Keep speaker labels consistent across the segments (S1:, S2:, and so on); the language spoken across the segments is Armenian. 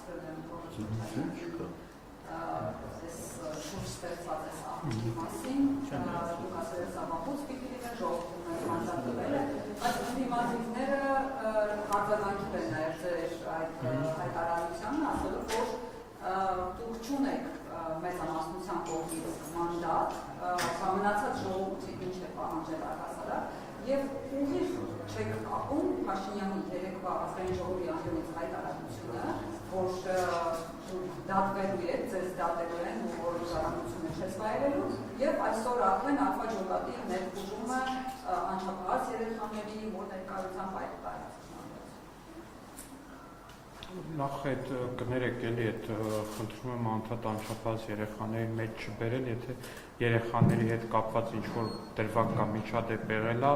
S1: հարցրել եմ Քոչարյանին այս շուրջ ստեղծված այս աղմուկի մասին, դուք ասել եք սահմանված պիտի լինեն, ժողովուրդը մանդատվել է, բայց ընդդիմադիրները արձագանքել են նաև ձեր այդ հայտարարությանը, ասելով, որ դուք չունեք մեծամասնության կողմից մանդատ, մնացած ժողովրդի ինչ է պահանջել առհասարակ, եւ ուղիղ չեք կապում Փաշինյանի երեկվա ազգային ժողովի անդամից հայտարարությունը, որ դատվելու է, ձեզ դատելու են, որ զարամությունը չես վայելելու, եւ այսօր արդեն Ալֆա Ջոկատի ներխուժումը անչափահաս երեխաների որ ներկայությամբ այդ
S2: Նախ այդ կներեք էլի այդ խնդրում եմ անդադ անչափահաս երեխաների մեջ չբերել, եթե երեխաների հետ կապված ինչ-որ դրվագ կամ միջադեպ եղել է,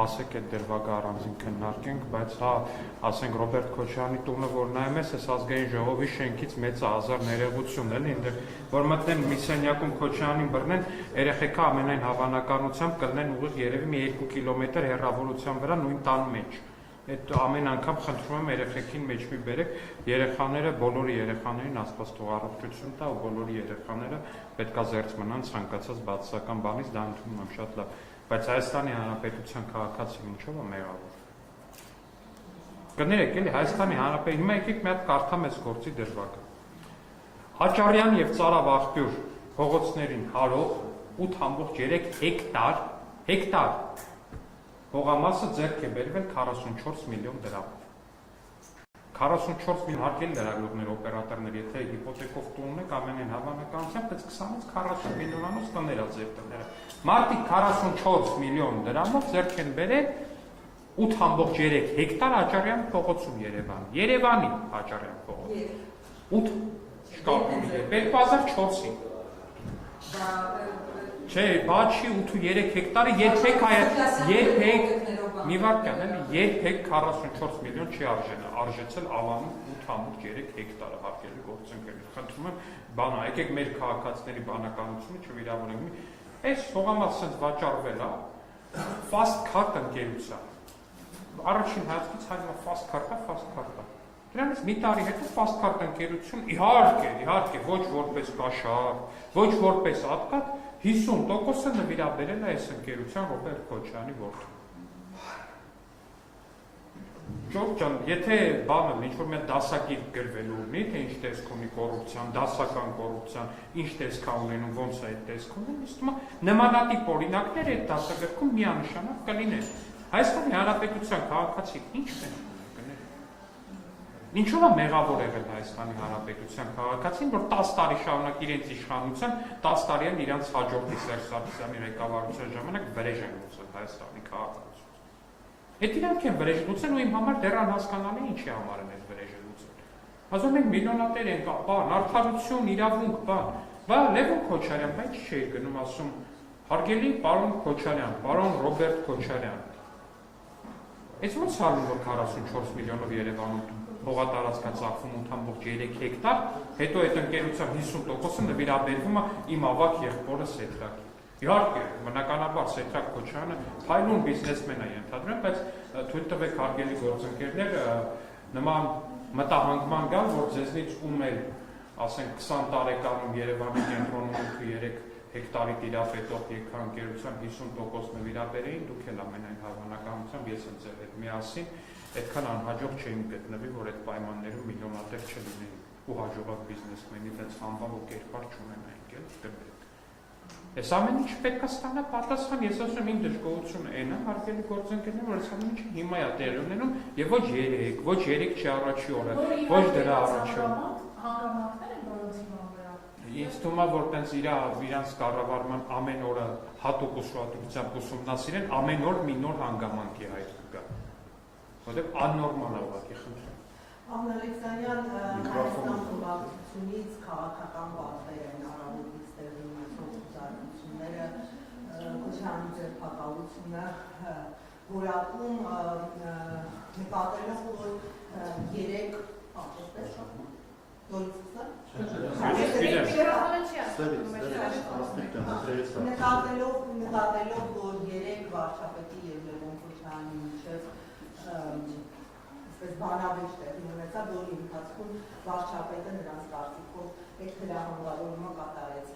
S2: ասեք այդ դրվագը առանձին քննարկենք, բայց հա, ասենք Ռոբերտ Քոչարյանի տունը, որ նայում ես, այս ազգային ժողովի շենքից մեծ հազար ներողություն էլի, այնտեղ որ մտնեն մի սենյակում Քոչարյանին բռնեն, երեխեքը ամենայն հավանականությամբ կլինեն ուղիղ երևի մի 2 կիլոմետր հեռավորության վրա նույն տան մեջ։ Այդ ամեն անգամ խնդրում եմ երեխեքին մեջ մի բերեք, երեխաները, բոլորի երեխաներին Աստված թող առողջություն տա ու բոլորի երեխաները պետքա զերծ մնան ցանկացած բացասական բանից, դա ընդունում եմ շատ լավ, բայց Հայաստանի Հանրապետության քաղաքացին ինչով է մեղավոր։ Կներեք էլի Հայաստանի Հանրապետություն, հիմա եկեք մի հատ կարդամ այս գործի դրվագը։ Հաճարյան եւ Ծարավ աղբյուր փողոցներին հարող 8.3 հեկտար հողամասը ձեռք է բերվել 44 միլիոն դրամով։ 44 միլիոն հարկել լրագրողներ, օպերատորներ, եթե հիպոթեկով տուն ունեք, ամենայն հավանականությամբ պետք 20-ից 40 միլիոնանոց տներ է ձեր տները։ Մարդիկ 44 միլիոն դրամով ձեռք են բերել 8.3 հեկտար Հաճարյան փողոցում Երևանի Հաճարյան փողոց։ 8 շկապում է 2004-ին։ Չէ, բաչի 8-3 հեկտարը երբեք մի վարքյան էլի, երբեք 44 միլիոն չի արժեցել ավանում 8.3 հեկտարը հարկելի գործընկերներ։ Խնդրում եմ, բանա, եկեք մեր քաղաքացիների բանականությունը չվիրավորենք։ Այս հողամասը վաճառվել է Fast Card ընկերության։ Առաջին հայացքից հայտնի Fast Card-ը։ Դրանից մի տարի հետո Fast Card ընկերություն իհարկե, ոչ որպես կաշառ, ոչ որպես ատկատ 50%-ը նվիրաբերել է այս ընկերության Ռոբերտ Քոչարյանի որդուն։ Ջորջ ջան, եթե բանը ինչ-որ մի դասագիր գրվելու ունի, թե ինչ տեսք ունի կոռուպցիան, դասական կոռուպցիան, ինչ տեսք է ունենում, ոնց է այդ տեսք ունեն, իսկ նմանատիպ օրինակներ այդ դասագրքում միանշանակ կլինեն։ Հայաստանի Հանրապետության քաղաքացիք ի՞նչն են կներեք։ Ինչով է մեղավոր եղել Հայաստանի Հանրապետության քաղաքացին, որ 10 տարի շարունակ իրենց իշխանության, 10 տարի են իրանց հաջորդի Սերժ Սարգսյանի ղեկավարության ժամանակ վրեժ են լուծել Հայաստանի քաղաքացիություն։ Այդ իրանք են վրեժ լուծել ու իմ համար դեռ անհասկանալի ինչի համար են այդ վրեժը լուծել։ Ասում են միլիոնատեր են, բան, արդարություն, իրավունք, բան, Լևոն Քոչարյան, բայց չէր գնում ասում, հարգելի պարոն Քոչարյան, պարոն Ռոբերտ Քոչարյան։ Այս ո՞նց հալում որ 44 միլիոնով Երևանում հողատարածքա ծախվում 8.3 հեկտար, հետո այդ ընկերության 50%-ը նվիրաբերվում է իմ ավագ եղբորը Սեթրակին։ Իհարկե, բնականաբար Սեթրակ Քոչարյանը փայլուն բիզնեսմեն է ենթադրում, բայց թույլ տվեք հարգելի գործընկերներ նման մտահանգման գալ, որ ձեզնից ում էլ, ասենք 20 տարեկանում Երևանի կենտրոնում 3 հեկտարի տիրապետող եկհանկերության 50% նվիրաբերեին, դուք էլ ամենայն հավանականությամբ ես եմ ձեր հետ միասին, այդքան անհաջող չէին գտնվի, որ այդ պայմաններում միլիոնատեր չլինեին ու հաջողակ բիզնեսմենի դից համբավ ու կերպար չունենայինք էլ դրեք։ Այս ամեն ինչ պետք է ստանա պատասխան, ես ասում իմ դժգոհությունը այն է, հարգելի գործընկերներ, որ այս ամեն ինչը հիմա է տեղի ունենում եւ ոչ 3 չի առաջի օրը, ոչ դրա առաջի օրը։
S3: Հանգամանքներ են որոնց հիմա վրա։
S2: Ինձ թվում է, որ տենց իրանց կառավարման ամեն օրը հատուկ ուսումնասիրությամբ ուսումնասիրեն, ամեն օր մի նոր հանգամանքի հայտ կգա։ Որտեղ աննորմալ է ուղղակի խնդրեմ։
S4: Ամն Ալեքսանյան Հայաստան խմբակցությունից քաղաքական պատվեր են առավոտից տեղի ունեցող ցուցադրությունները Քոչարյանի ձերբակալությունը որակում նկատելով որ 3 ապստես նկատելով որ 3 վարչապետի եւ Լևոն Քոչարյանի միջև այս բանավեճ տեղի ունեցավ, որի ընթացքում վարչապետը նրանց կարծիքով այդ հրահանգավորումը կատարեց։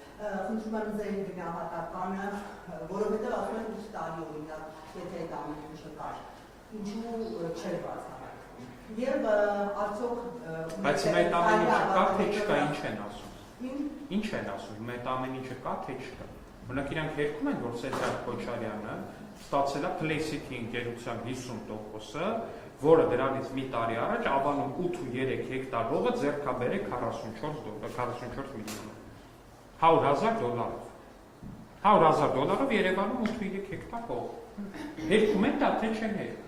S4: Խնդրում եմ ձեր գնահատականը, որովհետև ասում են 8 տարի օրինակ, եթե այդ ամեն ինչը կար, ինչու չէր բացահայտվում։ Եվ արդյոք
S2: բայց այդ ամեն ինչը կա, թե չկա, ինչ են ասում։ Ինչ են ասում, այդ ամեն ինչը կա, թե չկա։ Օրինակ իրանք երգում են, որ Սեդրակ Քոչարյանը ստացել է Play-City ընկերության 50%-ը, որը դրանից մի տարի առաջ Ավանում 8.3 հեկտար հողը ձեռք է բերել 44 միլիոնով։ $100,000։ $100,000 Երևանում 8.3 հեկտար հող։ Երգում են դա, թե չեն երգում։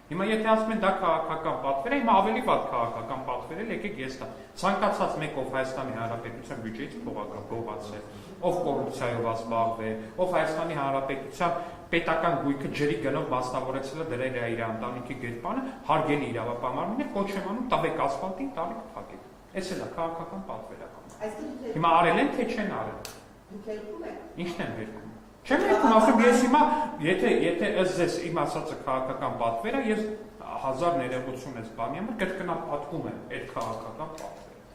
S2: Հիմա եթե ասում են դա քաղաքական պատվեր է, հիմա ավելի վատ քաղաքական պատվեր է, եկեք ես տա։ Ցանկացած մեկով Հայաստանի Հանրապետության բյուջեից փող գողացել, ով կոռուպցիայով զբաղվել, ով Հայաստանի Հանրապետության պետական գույքը ջրի գնով մասնավորեցել է դրել է իր ընտանիքի գերպանը, հարգելի իրավապահարին է կոչ եմ անում տվեք ասֆալտին, տալիք փակեք։ Էս էլ է քաղաքական պատվերական։ Հիմա արել են, թե չեն արել։
S4: Դուք երգում եք։
S2: Ինչն են երգում։ Չեմ երգում, ասում ես հիմա, եթե ըստ իմ ասածը քաղաքական պատվեր է, ես 1000 ներողություն ես բանի համար կրկնապատկում եմ այդ քաղաքական պատվերը։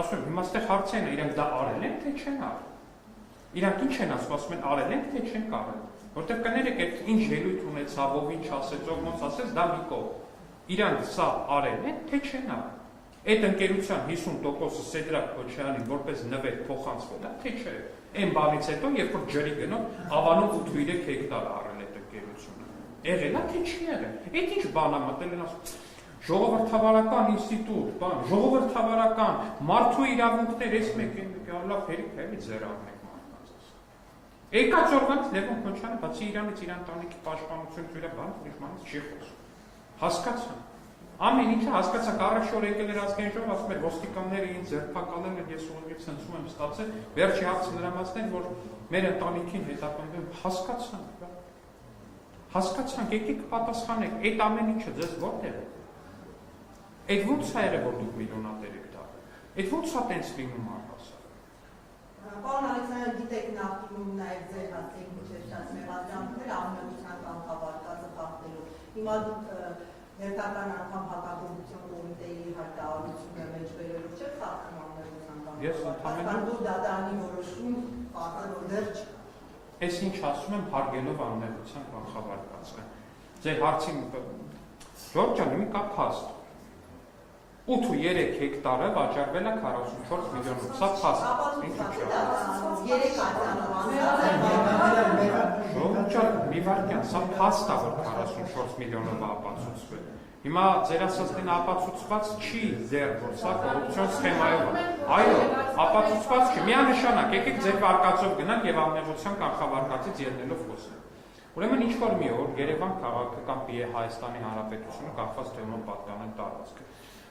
S2: Ասում եմ, հիմա ստեղ հարցն է, իրանք դա արել են, թե չեն արել։ Իրանք ինչ են ասում են արել են, թե չեն կարել։ Որտեղ կներեք, այդ ինչ ելույթ ունեցավ, ով ինչ ասեց, ով ոնց ասեց, դա մի կողմ։ Իրանք սա արել են, թե չեն արել։ Այդ ընկերության 50%-ը Սեդրակ Քոչարյանին որպես նվեր փոխանցվել է, թե չէ։ Այն բանից հետո, երբ որ ջրի գնով Ավանում 8.3 հեկտար առել այդ ընկերությունը։ Եղել է, թե չի եղել։ Այդ ինչ բան է մտել են ասում։ Ժողովրդավարական ինստիտուտ, բան, ժողովրդավարական, մարդու իրավունքներ, այս մեկ լավ հերիք էլի ձեր առնեք մարդկանց։ Եկած օրվանից Լևոն Քոչարյանը բացի իրանից իր ընտանիքի պաշտպանություն ծույլը բան ուրիշ չի խոսում։ Հասկացա։ Ամեն ինչը հասկացաք, առաջ օր եկել էր ազգային ժողով, ասում էր ոստիկանները ինձ ձերբակալել են, ես ուղղակի ցնցում եմ ստացել, վերջի հարցը նրանցն որ մեր ընտանիքին հետապնդում, հասկացանք, եկեք պատասխանեք, այդ ամեն ինչը ձեզ որտեղ է։ Այդ ո՞նց է եղել, որ դուք միլիոնատեր եք դառել։ Այդ ո՞նց է տենց լինում առհասարակ։
S4: Պարոն Ալեքսանդր, գիտեք նախկինում նաև ձեր հասցեին միջերտած մեղադրանքներ անմեղության կամ կավարկածը խախտելու։ Հիմա դուք Հերթական անգամ հակագործություն կոմիտեի հայտարարությունը մեջբերելով չէ խախտում անմեղության կամ
S2: Ես
S4: ընդհանուր դատարանի որոշում պատը որ դեռ չկա։
S2: Այս ինչ ասում եմ հարգելով անմեղության կանխավարկածը։ Ձեր հարցին Ժորժ ջան, մի կա փաստ։ 8.3 հեկտարը վաճառվել է 44 միլիոնով։ Սա փաստ։ Ինչ չէ։
S4: 3 ատյանով
S2: Ժորժ ջան, մի վարքյան, սա փաստ է, որ 44 միլիոնով ապացուցվել։ Հիմա ձեր ասածն ապացուցված չի դեռ, որ սա կոռուպցիոն սխեմայով է։ Այո, ապացուցված չի։ Միանշանակ, եկեք ձեր վարկածով գնանք եւ անմեղության կանխավարկածից ելնելով խոսենք։ Ուրեմն ինչ որ մի օր Երևան քաղաքը կամ Հայաստանի Հանրապետությունը կախված թեման պատկանել տարածքը։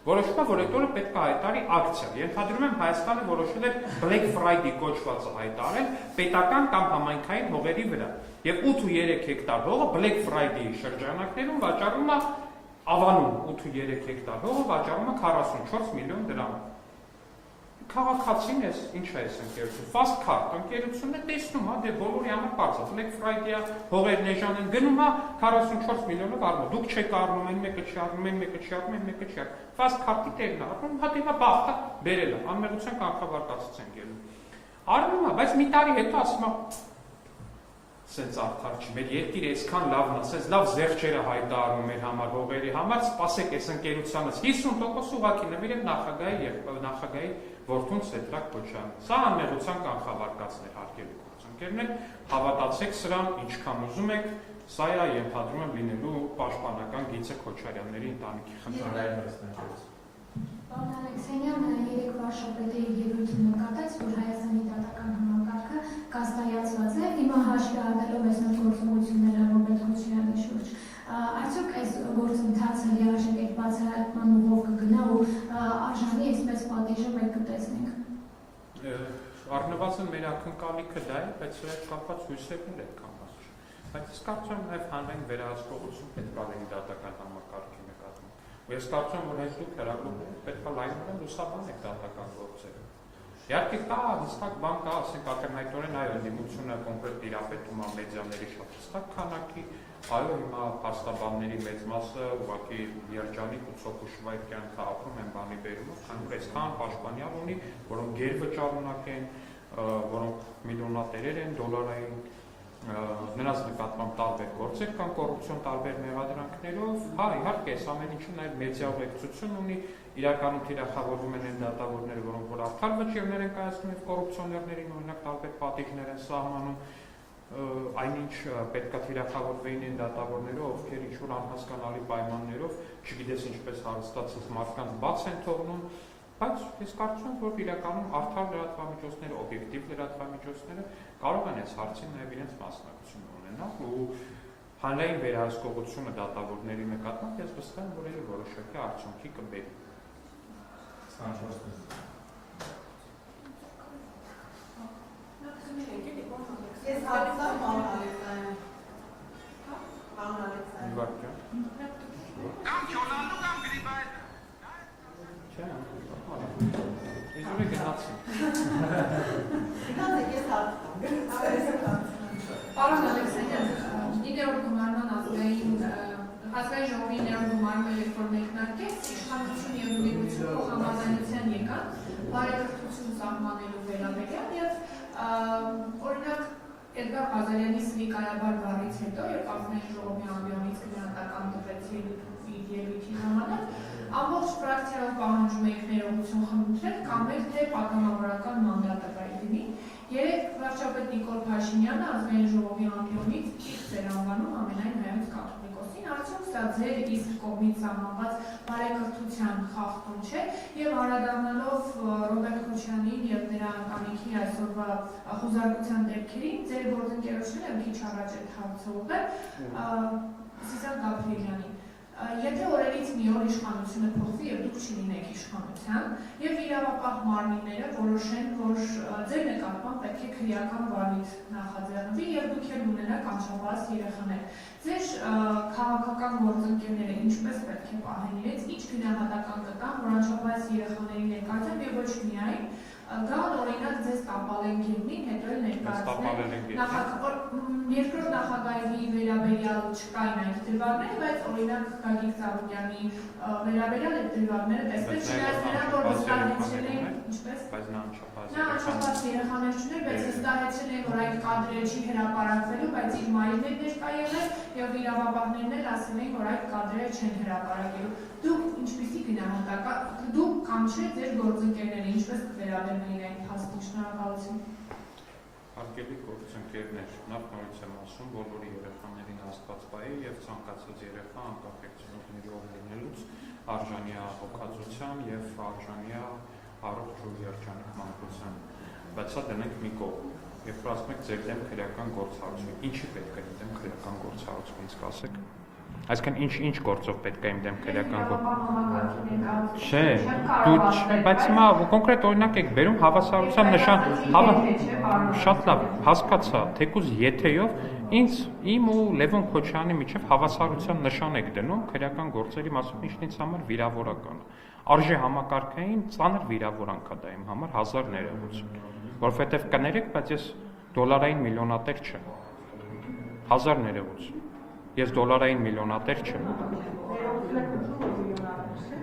S2: Որոշվում է, որ այդ օրը պետք է հայտարարի ակցիա։ Ենթադրում եմ Հայաստանը որոշել է Black Friday կոչվածը հայտարարել պետական կամ համայնքային հողերի վրա։ Եվ 8.3 հեկտար հողը Black Friday-ի շրջանակներում վաճառվում է Ավանում 8.3 հեկտար հողը վաճառվում է 44 միլիոն դրամ։ Քաղաքացին ես, ինչ է այս ընկերությունը։ Fast Card ընկերությունն է տեսնում, դե բոլորի համար բարձր է։ Black Friday-ը հողերն էժան են գնում է 44 միլիոնով առնում։ Դուք չեք առնում, այն մեկը չի առնում, այն մեկը չի առնում, այն մեկը չի առնում։ Fast Card-ի տեղն է առնում, հա դեմա բախտա բերել է, անմեղության կանխավարկածից են գնում։ Առնում է, բայց մի տարի հետո ասում է սենց արդար չի, մեր երկիրը այսքան լավն է, սենց լավ զեղչերը հայտարարում մեր համար, հողերի համար, սպասեք այս ընկերությանից 50% ուղղակի նվիրել նախագահի որդուն Սեդրակ Քոչարյանին։ Սա անմեղության կանխավարկածն է հարկելու գործընկերներ, հավատացեք սրան, ինչքան ուզում եք, սա է ենթադրում եմ լինելու պաշտպանական գիծը Քոչարյանների ընտանիքի խնդիրը։
S3: Պարոն Ալեքսանյան, երեք վարշապետի ելույթում նկատեց, որ Հայաստանի դատական համակարգը կազմայացված է, հիմա հաշվի առնելով այս նոր գործողությունները Ռոբերտ Քոչարյանի շուրջ։ Արդյոք այս գործընթացը լիարժեք այդ բացահայտման ուղով կգնա ու արժանի այսպես պատիժը մենք կտեսնենք։
S2: Առնվազն մեր ակնկալիքը դա է, բայց սրա հետ կապված հույսերն էլ այդքան բաց չէ։ Բայց ես կարծում եմ նաև հանրային վերահսկողություն պետք է լինի դատական համակարգի նկատմամբ։ Ես կարծում եմ, որ հենց դուք հրագուռները պետք է լայնորեն լուսաբանեք դատական գործերը։ Իհարկե կա հստակ բան կա, ասենք ակնհայտորեն այո, ընդդիմությունը կոնկրետ տիրապետում է մեդիաների շատ հստակ քանակի, այո, հիմա փաստաբանների մեծ մասը ուղղակի երջանիկ ու ցոփուշվայր կյանք ապրում են բանի բերումով, քանի որ այսքան պաշտպանյալ ունի, որոնք գերվճարունակ են, որոնք միլիոնատերեր են, դոլարային նրանց նկատմամբ տարբեր գործեր կան կոռուպցիոն տարբեր մեղադրանքներով, հա, իհարկե, այս ամեն ինչը նաև մեդիա ուղեկցություն ունի, իրականում թիրախավորվում են այն դատավորները, որոնք որ արդար վճիռներ են կայացնում եւ կոռուպցիոներներին, օրինակ տարբեր պատիժներ են սահմանում, այնինչ պետքա թիրախավորվեին այն դատավորները, ովքեր ինչ-որ անհասկանալի պայմաններով, չգիտես ինչպես հարստացած մարդկանց բաց են թողնում, բայց ես կարծում եմ, որ իրականում արդար լրատվամիջոցները, օբյեկտիվ լրատվամիջոցները կարող են այս հարցին նաև իրենց մասնակցություն ունենալ ու հանրային վերահսկողությունը դատավորների նկատմամբ ես վստահ եմ, որ էլի որոշակի արդյունքի կբերի։
S4: Ես հարցա պարոն Ալեքսանյան։ Պարոն Ալեքսանյան։
S2: Իվարկյա։
S5: Կամ չոնալու կամ գրիբայդ։
S2: Չէ, իզուր է գնացին։
S4: Գնացեք ես հարցամ։
S3: Պարոն Ալեքսանյան, իդեալ գումարման ազգային ժողովի ներում գումարումը երբ որ մեկնարկեց, իշխանություն և ուրույնություն համաձայնության եկան բարեկրթություն սահմանելու վերաբերյալ և օրինակ Էդգար Ղազարյանի սվի կայաբար բառից հետո, երբ ազգային ժողովի ամբիոնից գնահատական տվեց ելույթի ժամանակ, ամբողջ ֆրակցիայով պահանջում եք ներողություն խնդրել կամ էլ թե պատգամավորական մանդատը կայդինի։ Երեկ վարչապետ Նիկոլ Փաշինյանը ազգային ժողովի ամբիոնից ճիշտ էր անվանում ամենայն հայոց կաթողիկոսին, արդյոք սա ձեր իսկ կողմից սահմանված բարեկրթության խախտում չէ եւ անդրադառնալով Ռոբերտ Քոչարյանին եւ նրա ընտանիքի այսօրվա խոզարկության դեպքերին, ձեր գործընկերոջները մի քիչ առաջ այդ հարցը ուղղել Սիսան Գաբրիելյանին։ Եթե օրերից մի օր իշխանությունը փոխվի եւ դուք չլինեք իշխանության եւ իրավապահ մարմինները որոշեն, որ ձեր նկատմամբ պետք է քրեական վարույթ նախաձեռնվի եւ դուք էլ ունենաք անչափահաս երեխաներ, ձեր քաղաքական գործընկերները ինչպես պետք է պահեն իրենց, ինչ գնահատական կտան, որ անչափահաս երեխաների ներկայությամբ եւ ոչ միայն գան օրինակ ձեզ տապալեն գերմին, հետո էլ ներկայացնեն երկրորդ նախագահի վերաբերյալ չկային այդ դրվագները, բայց օրինակ Գագիկ Ծառուկյանի վերաբերյալ այդ դրվագները տեսնեք, չնայած նրան, որ վստահեցրել էին, ինչպես?
S2: Բայց նա
S3: անչափահաս երեխաներ չուներ, բայց վստահեցրել էին, որ այդ կադրերը չի հրապարակվելու, բայց իր մայրն էր ներկա եղել եւ իրավապահներն էլ ասել էին, որ այդ կադրերը չեն հրապարակելու։ Դուք ինչպիսի գնահատական, դուք կամ չէ ձեր գործընկերները ինչպես կվերաբերվեին այդ փաստին, շնորհակալություն։
S2: Հարգելի գործընկերներ, նախ նորից եմ ասում, բոլորի երեխաներին Աստված պահի եւ ցանկացած երեխա անկախ եղնողների ով լինելուց արժանի է հոգացության եւ արժանի է առողջ ու երջանիկ մանկության։ Բայց սա դնենք մի կողմ։ Երբ ասում եք ձեր դեմ քրեական գործառույթ, ինչի պետք է դեմ քրեական գործառույթ, ինձ կասեք։ Այսինքն ինչ գործով պետք է իմ դեմ քրեական գործ։ Չէ, դու բայց հիմա կոնկրետ օրինակ եք բերում հավասարության նշան, շատ լավ, հասկացա, թեկուզ եթեյով ինձ իմ ու Լևոն Քոչարյանի միջև հավասարության նշան եք դնում քրեական գործերի մասով, ինչն ինձ համար վիրավորական է։ Արժե համակարգային ծանր վիրավորանք է դա իմ համար 1000 ներողություն, որովհետև կներեք, բայց ես դոլարային միլիոնատեր չեմ։ 1000 ներողություն։ Ես դոլարային միլիոնատեր չեմ։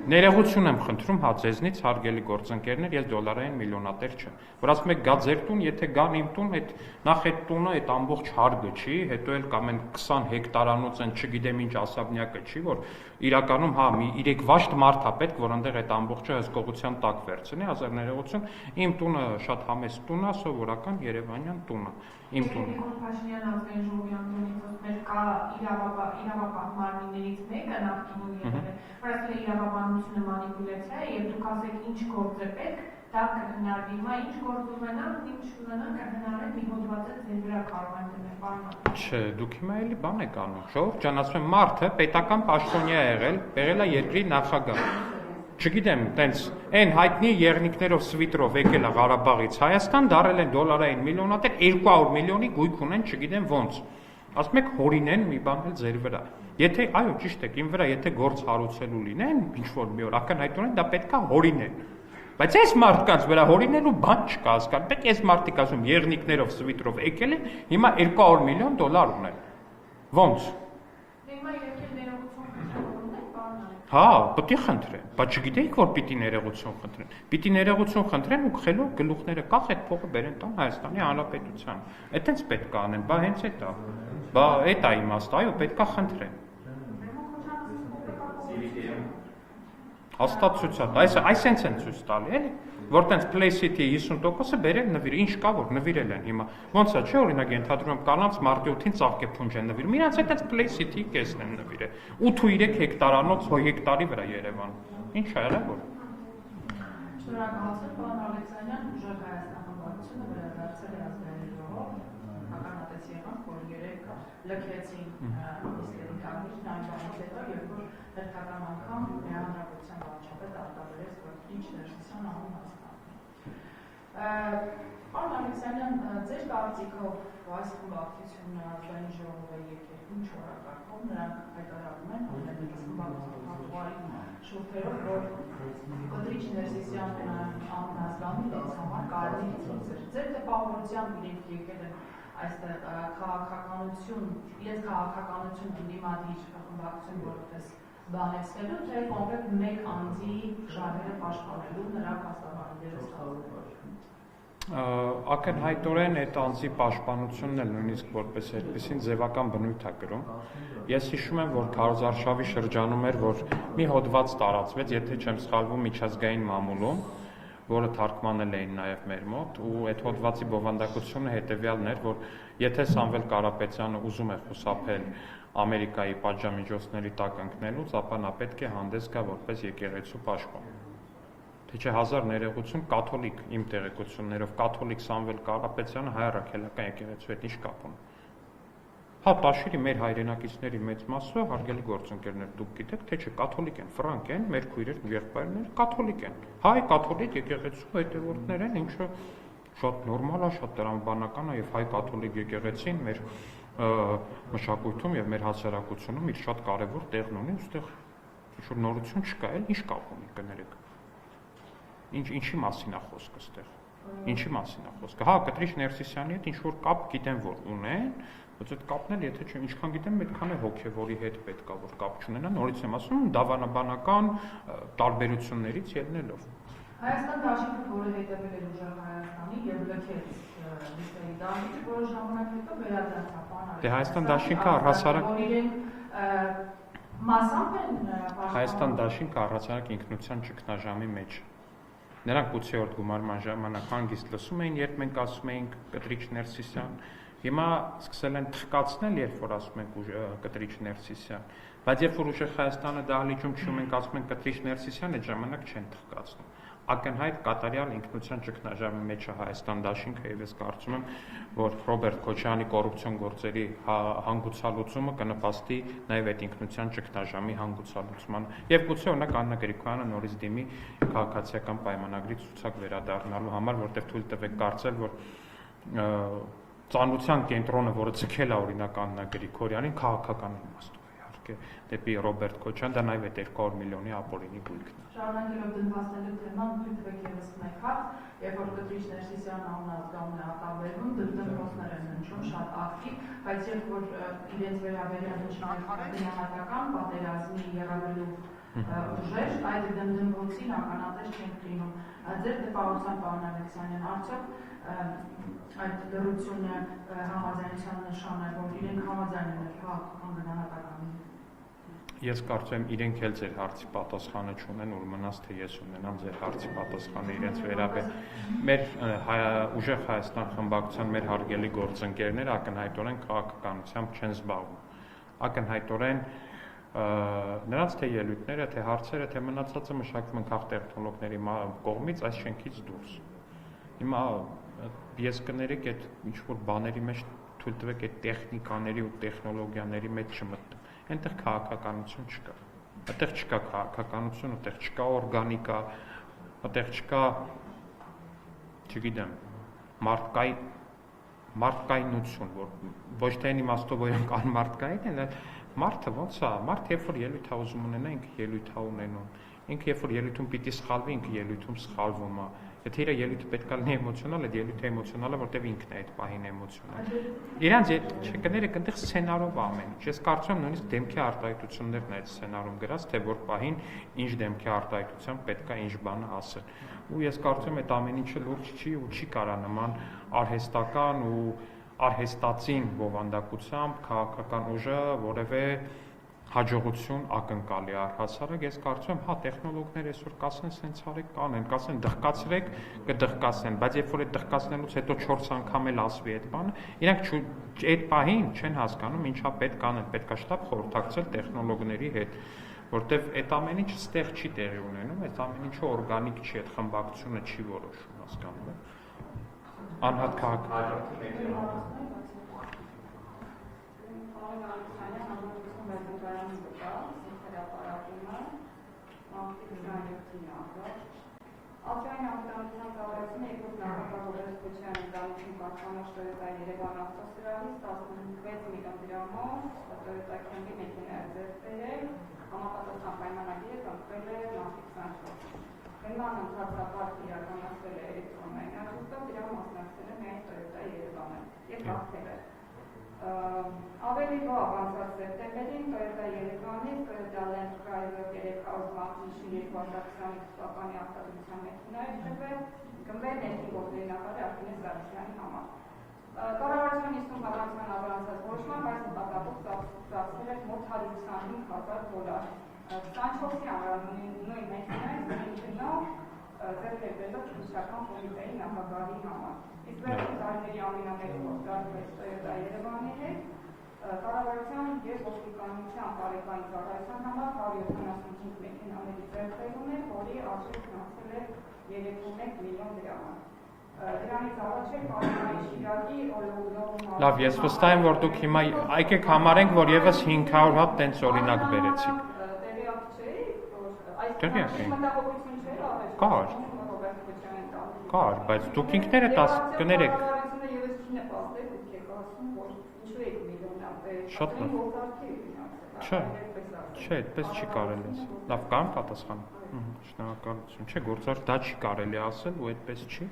S2: Ներողություն եմ խնդրում հա ձեզնից, հարգելի գործընկերներ, ես դոլարային միլիոնատեր չեմ։ Որ ասում եք գա ձեր տուն, եթե գան իմ տուն, այդ նախ այդ տունը այդ ամբողջ հարգը չի, հետո էլ կամ այն 20 հեկտարանոց են, չգիտեմ ինչ ասաբնյակը չի, որ իրականում հա մի 3 վաշտ մարդ է պետք, որ այնտեղ այդ ամբողջը հսկողության տակ վերցնի, 1000 ներողություն, իմ տունը շատ համեստ տուն է, սովորական երևանյան տուն է, իմ տունը։
S3: Փաշինյան ազգային ժողովի անդամներից մեր կա իրավապահ մարմիններից մեկը նախկինում եղել է, որ ասել է իրավաբանությունը մանիպուլյացիա է եւ դուք ասեք ինչ գործ է պետք, դա կհնարվի, հիմա ինչ գործ ունենա, ինչ ունենա կհնարեք մի հոդվածը ձեր վրա կարող են դնել, պարոն։
S2: Չէ, դուք հիմա էլի բան եք անում, ժողով ջան, ասում եմ մարդը պետական պաշտոնյա է եղել է երկրի նախագահ։ Չգիտեմ, տենց այն հայտնի եղնիկներով սվիտրով եկել է Ղարաբաղից Հայաստան, դարել են դոլարային միլիոնատեր, 200 միլիոնի գույք ունեն, չգիտեմ ոնց։ Ասում եք հորինեն մի բան էլ ձեր վրա։ Եթե այո, ճիշտ եք, իմ վրա եթե գործ հարուցելու լինեն, ինչ որ մի օր ակնհայտորեն դա պետքա հորինեն։ Բայց այս մարդկանց վրա հորինելու բան չկա, հասկանու՞մ եք, այս մարդիկ ասում եղնիկներով, սվիտրով եկել են, հիմա $200 միլիոն ունեն։ Ոնց։ Հա, պետք է խնդրեն, բայց չգիտեիք որ պիտի ներողություն խնդրեն։ Պիտի ներողություն խնդրեն ու խելոք գլուխները կախ այդ փողը բերեն տան Հայաստանի Հանրապետության։ Այդտենց պետք է անեն, բա հենց այդ է։ Բա այդ է իմաստը, այո, պետք է խնդրեն։ Հաստատ ցույց է, այսենց են ցույց տալի, էլի, որ տենց Play-City 50%-ը բերել նվիրել, ինչ կա որ նվիրել են հիմա։ Ոնց է, չէ, օրինակ ենթադրում եմ կանանց մարտի 8-ին ծաղկե փունջ են նվիրում, իրանց այդ Play-City-ի կեսն են նվիրել։ 8.3 հեկտարանոց հեկտարի վրա Երևան։ Ինչ է եղել որ։
S6: Շնորհակալություն, պարոն Ալեքսանյան, ուժեղ Հայաստան խմբակցությունը վերադարձել է ազգային ժողով, հականատես եղանք, որ 3 լքեցին նիստերի կարգին, այն բանից հետո, երբ որ հերթական անգամ հանրապետության վարչապետ արտադրեց, որ ինչ ներշնչության անում Հայաստանում։ Պարոն Ալեքսանյան, ձեր կարծիքով այս խմբակցությունը ազգային ժողով է եկել ինչ օրակարգով, նրանք հայտարարում են, խմբակցության շուրթերով, որ Կտրիչ Ներսիսյան անհասկանում իրենց համար կարելի է ձեր տպավորությամբ իրենք եկել են այստեղ քաղաքականություն, իրենց քաղաքականություն ընդդիմադիր խմբակցություն որպես բանեցնելու, թե կոնկրետ մեկ անձի շահերը պաշտպանելու նրա փաստաբանները ստացվելու։
S2: Ակնհայտորեն այդ անձի պաշտպանությունն էլ նույնիսկ որպես այդպեսին ձևական բնույթ է կրում։ Ես հիշում եմ, որ քարոզարշավի շրջանում էր, որ մի հոդված տարածվեց, եթե չեմ սխալվում, միջազգային մամուլում, որը թարգմանել էին նաև մեր մոտ, ու այդ հոդվածի բովանդակությունը հետևյալն էր, որ եթե Սամվել Կարապետյանը ուզում է խուսափել Ամերիկայի պատժամիջոցների տակ ընկնելուց, ապա նա պետք է հանդես գա որպես եկեղեցու պաշտպան։ Թե չէ հազար ներողություն կաթոլիկ իմ տեղեկություններով կաթոլիկ Սամվել Կարապետյանը հայ առաքելական եկեղեցու հետ ինչ կապ ունի։ Հա, Պաշիրի մեր հայրենակիցների մեծ մասը հարգելի գործընկերներ, դուք գիտեք, թե չէ կաթոլիկ են, ֆրանկ են, մեր քույրեր, եղբայրներ կաթոլիկ են։ Հայ կաթոլիկ եկեղեցու հետևորդներ են, ինչը շատ նորմալ է, շատ տրամաբանական է եւ հայ կաթոլիկ եկեղեցին մեր մշակույթում եւ մեր հասարակությունում իր շատ կարեւոր տեղն ունի, ուստեղ ինչ որ նորություն չկա, էլ ինչ կապ ունի կներեք։ Ինչի մասին է խոսքը այստեղ։ Ինչի մասին է խոսքը։ Հա, Կտրիչ Ներսիսյանի հետ ինչ որ կապ գիտեմ որ ունեն, բայց այդ կապն էլ եթե չէ, ինչքան գիտեմ, այդքան է հոգեվորի հետ պետք է որ կապ չունենա, նորից եմ ասում, դավանաբանական տարբերություններից ելնելով։
S6: Հայաստան դաշինքը, որը հետևել էր ուժեղ Հայաստանի եւ լքեց լիստերի դաշինքը, որը ժամանակ հետո վերադարձավ բանալ։
S2: Դե Հայաստան դաշինքը առհասարակ
S6: որ իրենք մասամբ են
S2: Հայաստան դաշինքը առհասարակ ինքնության ճգնաժամի մեջ։ Նրանք 8-րդ գումարման ժամանակ հանգիստ լսում էին, երբ մենք ասում էինք Կտրիչ Ներսիսյան, հիմա սկսել են թխկացնել, երբ որ ասում ենք Կտրիչ Ներսիսյան, բայց երբ որ ուժեղ Հայաստանը դահլիճում չում ենք ասում ենք Կտրիչ Ներսիսյան, այդ ժամանակ չեն թխկացնում։ Ակնհայտ կատարյալ ինքնության ճգնաժամի մեջ է Հայաստան դաշինքը եւ ես կարծում եմ, որ Ռոբերտ Քոչարյանի կոռուպցիոն գործերի հանգուցալուծումը կնպաստի նաեւ այդ ինքնության ճգնաժամի հանգուցալուծմանը։ Եվ գուցե օրինակ Աննա Գրիգորյանը նորից դիմի քաղաքացիական պայմանագրի ցուցակ վերադառնալու համար, որտեղ թույլ տվեք կարծել, որ ծանրության կենտրոնը, որը ցկել է օրինակ Աննա Գրիգորյանին, քաղաքական իմաստով դեպի Ռոբերտ Քոչարյան, դա նաև 200 միլիոնի ապօրինի գույքն է։
S6: Շարունակելով դնդվածելու թեման, թույլ տվեք ևս մեկ հատ, երբ որ Կտրիչ Ներսիսյան անհասկանալի է ակավերում, դրդմրոցներ են հնչում շատ ակտիվ, բայց երբ որ իրենց վերաբերյալ հնչյունական պատերազմի եղավելու ուժեր, այդ դմրոցին ականատես չենք լինում։ Ձեր տպավորության, պարոն Ալեքսանյան, արդյոք այդ լրությունը համաձայնության նշան է, որ իրենք համաձայն են քաղաքական գնահատականի։
S2: Ես կարծում եմ իրենք էլ ձեր հարցի պատասխանը չունեն, որ մնաց թե ես ունենամ ձեր հարցի պատասխանը իրենց վերաբերյալ։ Մեր ուժեղ Հայաստան խմբակցության մեր հարգելի գործընկերները ակնհայտորեն քաղաքականությամբ չեն զբաղվում։ Ակնհայտորեն նրանց թե ելույթները, թե հարցերը, թե մնացածը մշակվում են քաղտեղնոլոգների կողմից այս շենքից դուրս։ Հիմա ես կներեք այդ ինչ որ բաների մեջ թույլ տվեք այդ տեխնիկաների ու տեխնոլոգիաների մեջ չմտնեմ։ Այնտեղ քաղաքականություն չկա։ Այդտեղ չկա քաղաքականություն, այդտեղ չկա օրգանիկա, այդտեղ չկա, չգիտեմ, մարդկայնություն, որ ոչ թե այն իմաստով որ անմարդկային են, այլ մարդը ոնց է, մարդ երբ որ ելույթ է ուզում ունենա, ինքը ելույթ է ունենում։ Ինքը երբ որ ելույթում պիտի սխալվի, ինքը ելույթում սխալվում է։ Եթե իր ելույթը պետք է լինի էմոցիոնալ, այդ ելույթը էմոցիոնալ է, որտեղ ինքն է այդ պահին էմոցիոնալ։ Իրանց չկներեք այնտեղ սցենարով ամեն ինչ։ Ես կարծում եմ նույնիսկ դեմքի արտահայտություններն այդ սցենարում գրած, թե որ պահին ինչ դեմքի արտահայտությամբ պետք է ինչ բանը ասել։ Ու ես կարծում եմ այդ ամեն ինչը լուրջ չի ու չի կարա նման արհեստական ու արհեստածին բովանդակությամբ քաղաքական ուժը որևէ հաջողություն ակնկալի առհասարակ, ես կարծում եմ, հա, տեխնոլոգներ այսօր կասեն, սենց արեք կանեն, կասեն դղկացրեք, կդղկացնեն, բայց երբ որ այդ դղկացնելուց հետո 4 անգամ էլ ասվի այդ բանը, իրանք այդ պահին չեն հասկանում ինչա պետք անեն, պետք է շտապ խորհրդակցել տեխնոլոգների հետ, որտեվ այդ ամեն ինչ ստեղ չի տեղի ունենում, այդ ամեն ինչը օրգանիկ չի, այդ խմբակցությունը չի որոշում, հասկանում եք։ Անհատ
S1: Ալթային ապտանության ծառայությունը երկրորդ նախագահ Ռոբերտ Քոչարյանի ընտանիքին պատկանող Toyota Երևան ավտոսերվիս 16 միլիոն դրամով Toyota Camry մեքենա է ձեռք բերել, համապատասխան պայմանագիրը կնքվել է մարտի 24-ին։ Գնման ընթացապարտ իրականացվել է էլեկտրոնային աջուկտով, դրա մասնակցել է միայն Toyota Երևանը և հաղթել է։ Ավելի վաղ անցած սեպտեմբերին Toyota Երևանից Toyota Land Cruiser 300 մարտի 2025 թվականի արտադրության մեքենա է տրվել, գնվել ներքին գործերի նախարար Արտինե Սարգսյանի համար։ Կառավարության 50 հավանական ավելացած որոշմամբ այս նպատակով ծախսվել է մոտ 125,000 $24-ի ամառանուն նույն մեքենայից ինքնով ձեռք է բերվել Քրիստոնեական կոմիտեի նախագահի համար։ Իսկ վերջին տարիների ամենամեծ գործարքն Toyota Երևանի հետ կառավարության և ոստիկանության բարեկային ծառայության համար 175 մեքենաների ձեռքբերում է, որի արժեքն հասել է 3.1 միլիոն դրամ։ Դրանից առաջ էլ Պարենայի Շիրակի Օլոգլովում
S2: Լավ, ես վստահ եմ, որ դուք հիմա եկեք համարենք, որ եւս 500 հատ տենց օրինակ բերեցիք։
S1: Տեղյակ չէի, որ
S2: Տեղյակ
S1: այս մտահոգություն չէր առաջ։
S2: Կար։ Կար, բայց դուք ինքներդ կներեք։ Շատ լավ։ Չէ, այդպես չի կարելի ասել։ Լավ, կարամ պատասխանեմ։ Շնորհակալություն։ Չէ, գործարք դա չի կարելի ասել ու այդպես չի։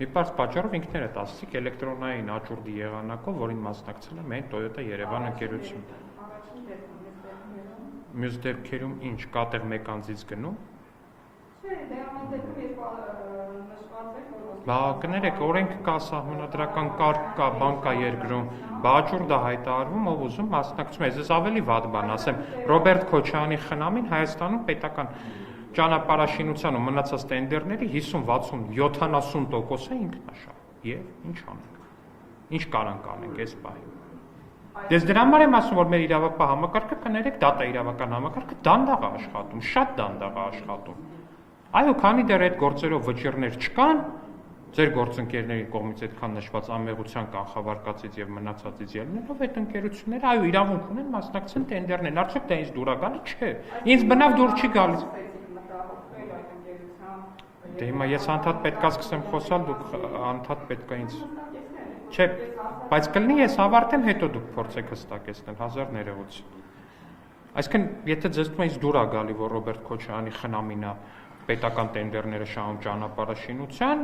S2: Մի պարզ պատճառով ինքներդ ասացիք էլեկտրոնային աճուրդի եղանակով, որին մասնակցել է միայն Toyota Երևան ընկերությունը։ Մյուս դեպքերում ինչ, կա տեղ մեկ անձից գնում։
S1: Չէ, դե ամեն դեպքում երկու նշված է, որ
S2: Բա կներեք, օրենք կա, սահմանադրական կարգ կա, բան կա երկրում, բաճուրդը հայտարարվում, ով ուզում մասնակցում է, ես ավելի վատ բան ասեմ, Ռոբերտ Քոչարյանի խնամին Հայաստանում պետական ճանապարհաշինության ու մնացած տենդերների 50-60-70%-ը ինքնաշահ, եւ ինչ անենք, ինչ կարանք անենք այս պահին։ Դες դրա համար եմ ասում, որ մեր իրավապահ համակարգը կներեք, դատա իրավական համակարգը դանդաղ է աշխատում, շատ դանդաղ է աշխատում։ Այո, քանի դեռ այդ գործերով վճիռներ չկան, ձեր գործընկերների կողմից այդքան նշված ամեղության կանխավարկածից եւ մնացածից ելնելով այդ ընկերությունները այո իրավունք ունեն մասնակցել տենդերներին, արդյոք դա ինձ դուր է գալի, չէ։ Ինձ բնավ դուր չի գալիս։ Դե հիմա ես անդադ պետքա սկսեմ խոսալ, դուք անդադ պետքա ինձ Չէ, բայց կլինի ես ավարտեմ, հետո դուք փորձեք հստակեցնել 1000 ներողություն։ Այսինքն, եթե ձեզ թվում է ինձ դուր է գալի, որ Ռոբերտ Քոչարյանի խնամին է պետական տենդերները շահում ճանապարհաշինության,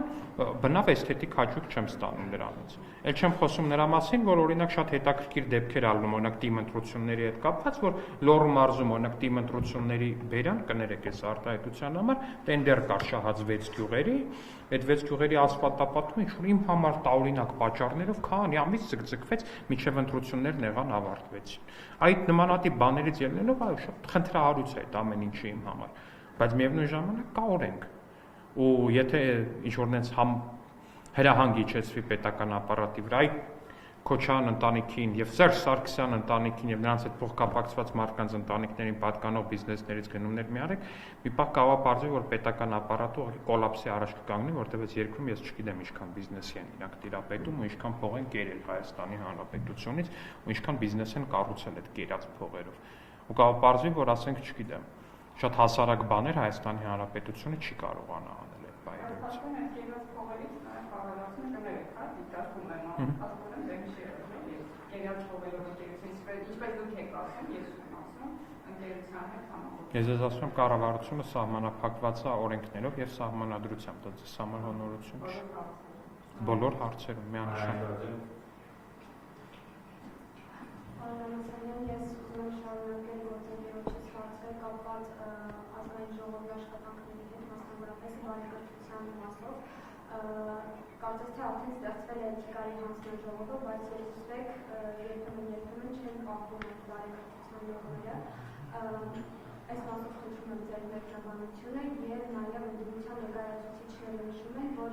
S2: բնավ էսթետիկ հաճույք չեմ ստանում դրանից։ Էլ չեմ խոսում նրա մասին, որ օրինակ շատ հետաքրքիր դեպքեր ալնում, օրինակ թիմ ընտրությունների հետ կապված, որ Լոռու մարզում օրինակ թիմ ընտրությունների բերան, կներեք այս արտահայտության համար, տենդեր կար շահած 6 գյուղերի, այդ 6 գյուղերի ասֆալտապատումը ինչ-որ իմ համար տարօրինակ պատճառներով քանի ամիս ձգձգվեց, մինչև ընտրություններն եղան ավարտվեցին։ Այդ նմանատիպ բաներից ելնելով, այո, շատ խնդրահարույց է այդ ամեն ինչը իմ համար։ Բայց միևնույն ժամանակ կա օրենք։ Ու եթե ինչ-որ նենց հրահանգ իջեցվի պետական ապարատի վրա, այդ Քոչարյան ընտանիքին եւ Սերժ Սարգսյան ընտանիքին եւ նրանց հետ փոխկապակցված մարդկանց ընտանիքներին պատկանող բիզնեսներից գնումներ մի արեք, մի պահ կավա բարձր որ պետական ապարատը ուղղակի կոլապսի առաջ կկանգնի, որտեղ այս երկրում ես չգիտեմ ինչքան բիզնեսի են իրանք տիրապետում ու ինչքան փող են կերել Հայաստանի Հանրապետությունից ու ինչքան բիզնես են կառուցել այդ կերած փողերով։ Ու կավա բարձր որ ասենք, չգիտեմ, շատ հասարակ բաներ Հայաստանի Հանրապետությունը չի կարողանա անել այդ բայդրությամբ։
S6: ընկերության հետ համախոհ։
S2: Ես ես ասում եմ կառավարությունը սահմանափակված է օրենքներով եւ սահմանադրությամբ, դա սահմանհոնորություն չի։ Բոլոր հարցերում միանշանակ։
S7: Անանասանյան, ես ուզում եմ շարունակել գործընկերոջս հարցը կապված ազգային ժողովի աշխատանքների հետ, մասնավորապես բարեկրթության մասով։ Կարծես թե արդեն ստեղծվել է էթիկայի հանձնաժողովը, բայց երբեք երբեմն չեն պահվում այդ բարեկրթության նորմերը։ Այս մասով խնդրում եմ ձեր մեկնաբանությունը եւ նաեւ ընդդիմության ներկայացուցիչները նշում են, որ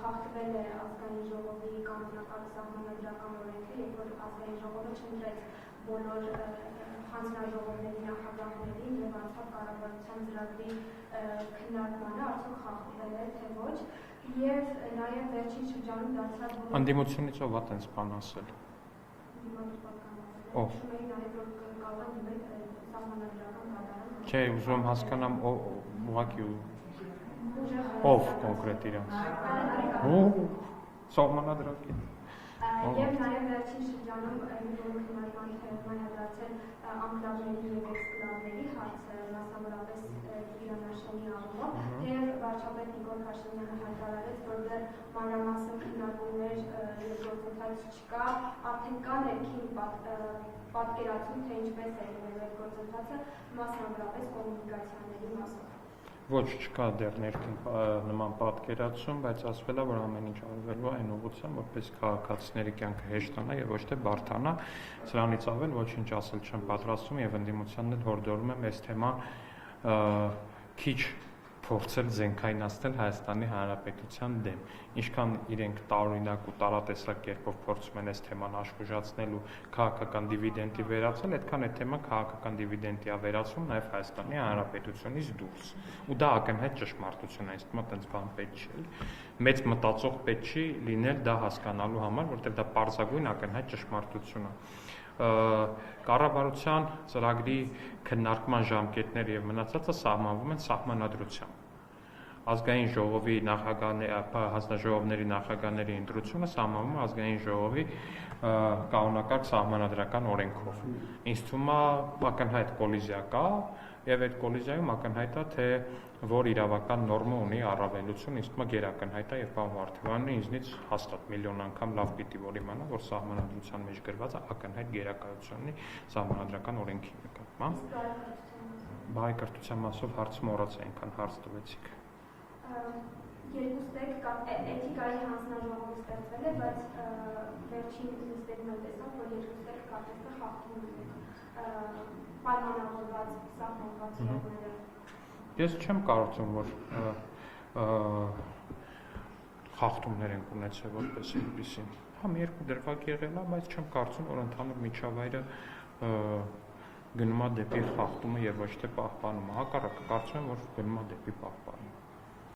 S7: խախտվել է ազգային ժողովի կանոնակարգ սահմանադրական օրենքը, երբ որ ազգային ժողովը չընտրեց բոլոր հանձնաժողովների նախագահներին եւ անցավ կառավարության ծրագրի քննարկմանը, արդյոք խախտվել է թե ոչ, եւ նաեւ վերջին շրջանում դարձավ
S2: Անդիմությունից ով է տենց բան ասել։ Ով։ Չէ, ուզում եմ հասկանամ ուղղակի ով կոնկրետ իրանց։ Սահմանադրական։
S7: Եվ նաև վերջին շրջանում քննարկման թեման է դարձել անկլավների եւ էքսկլավների հարցը, մասնավորապես Իրանաշենի առումով, եւ վարչապետ Նիկոլ Փաշինյանը հայտարարեց, որ դեռ մանրամասն քննարկումներ եւ գործընթաց չկա, արդեն կա ներքին պատկերացում, թե ինչպես է եղել այդ գործընթացը, մասնավորապես կոմունիկացիաների մասով։
S2: Ոչ, չկա դեռ ներքին նման պատկերացում, բայց ասվել է, որ ամեն ինչ արվելու է այն ուղղությամբ, որպես քաղաքացիների կյանքը հեշտանա եւ ոչ թե բարդանա, սրանից ավել ոչինչ ասել չեմ պատրաստում եւ ընդդիմությանն էլ հորդորում եմ այս թեման քիչ փորձել զենքայնացնել Հայաստանի Հանրապետության դեմ։ Ինչքան իրենք տարօրինակ ու տարատեսակ կերպով փորձում են այս թեման աշխուժացնել ու քաղաքական դիվիդենդի վերացնել, այդքան այդ թեման քաղաքական դիվիդենդի է վերացում նաև Հայաստանի Հանրապետությունից դուրս։ Ու դա ակնհայտ ճշմարտություն է, ինձ թվում է այդպես բան պետք չի։ Մեծ մտածող պետք չի լինել դա հասկանալու համար, որտեղ դա պարզագույն ակնհայտ ճշմարտություն է։ Կառավարության ծրագրի քննարկման ժամկետները եւ մնացածը սահմանվում են սահմանադրությամբ։ Ազգային ժողովի հանձնաժողովների նախագահների ընտրությունը սահմանվում է ազգային ժողովի կանոնակարգ սահմանադրական օրենքով։ Ինձ թվում է ակնհայտ կոլիզիա կա եւ այդ կոլիզիայում ակնհայտ է թե որ իրավական նորմը ունի առավելություն, ինձ թվում է գերակնհայտ է եւ պարոն Վարդանյանը ինձնից հաստատ միլիոն անգամ լավ պիտի որ իմանա, որ սահմանադրության մեջ գրված է ակնհայտ գերակայություն ունի սահմանադրական օրենքի նկատմամբ։ Բարեկրթության մասով հարց մոռացա, այնքան հարց տվեցիք։
S7: Երկուստեք էթիկայի հանձնաժողովը ստեղծվել է, բայց վերջին նիստերում եմ տեսավ, որ երկուստեք կարծես թե խախտում են պայմանավորված սահմանված նորմերը։
S2: Ես չեմ կարծում, որ խախտումներ են ունեցել որպես այդպիսին։ Համ երկու դրվագ եղել է, բայց չեմ կարծում, որ ընդհանուր միջավայրը գնում է դեպի խախտումը եւ ոչ թե պահպանումը։ Հակառակը կարծում եմ, որ գնում է դեպի պահպանումը։